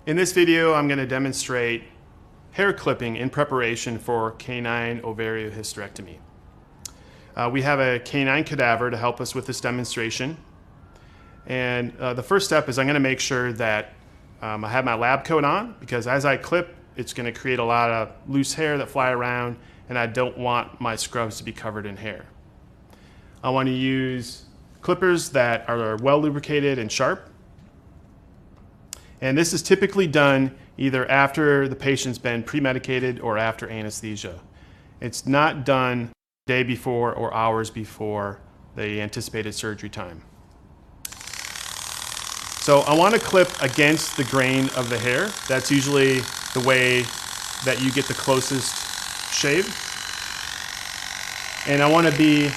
In this video, I'm going to demonstrate hair clipping in preparation for canine ovariohysterectomy. We have a canine cadaver to help us with this demonstration. And the first step is I'm going to make sure that I have my lab coat on, because as I clip, it's going to create a lot of loose hair that fly around, and I don't want my scrubs to be covered in hair. I want to use clippers that are well lubricated and sharp. And this is typically done either after the patient's been pre-medicated or after anesthesia. It's not done the day before or hours before the anticipated surgery time. So I want to clip against the grain of the hair. That's usually the way that you get the closest shave. And I want to be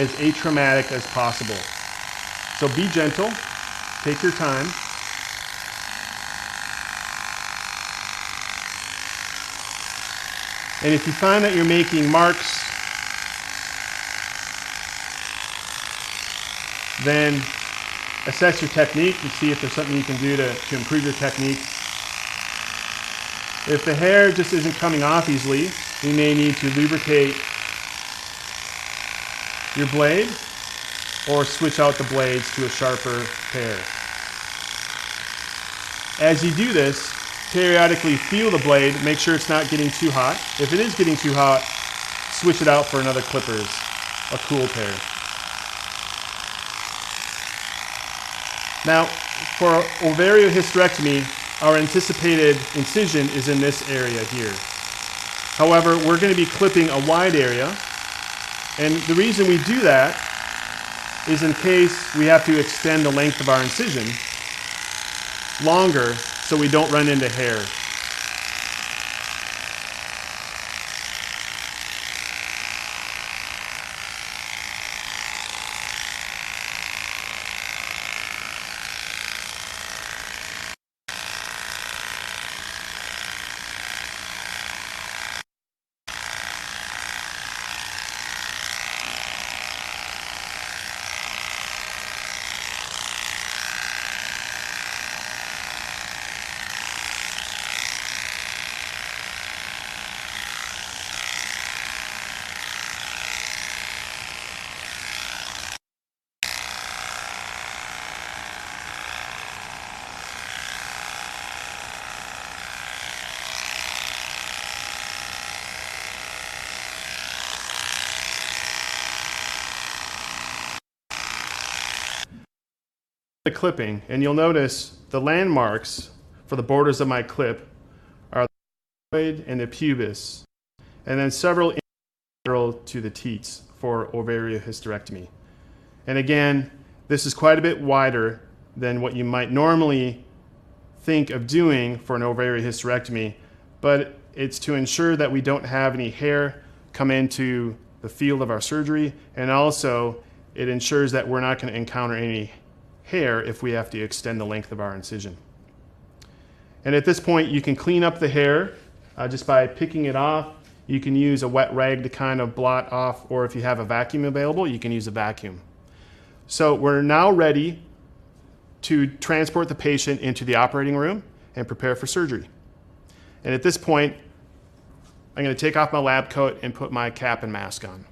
as atraumatic as possible. So be gentle, take your time. And if you find that you're making marks, then assess your technique and see if there's something you can do to improve your technique. If the hair just isn't coming off easily, you may need to lubricate your blade or switch out the blades to a sharper pair. As you do this, periodically feel the blade, make sure it's not getting too hot. If it is getting too hot, switch it out for another clippers, a cool pair. Now, for ovariohysterectomy, our anticipated incision is in this area here. However, we're going to be clipping a wide area, and the reason we do that is in case we have to extend the length of our incision longer so we don't run into hair. The clipping, and you'll notice the landmarks for the borders of my clip are the thyroid and the pubis, and then several lateral to the teats for ovariohysterectomy. And again, this is quite a bit wider than what you might normally think of doing for an ovariohysterectomy, but it's to ensure that we don't have any hair come into the field of our surgery, and also it ensures that we're not going to encounter any hair if we have to extend the length of our incision. And at this point, you can clean up the hair just by picking it off. You can use a wet rag to kind of blot off, or if you have a vacuum available, you can use a vacuum. So we're now ready to transport the patient into the operating room and prepare for surgery. And at this point, I'm going to take off my lab coat and put my cap and mask on.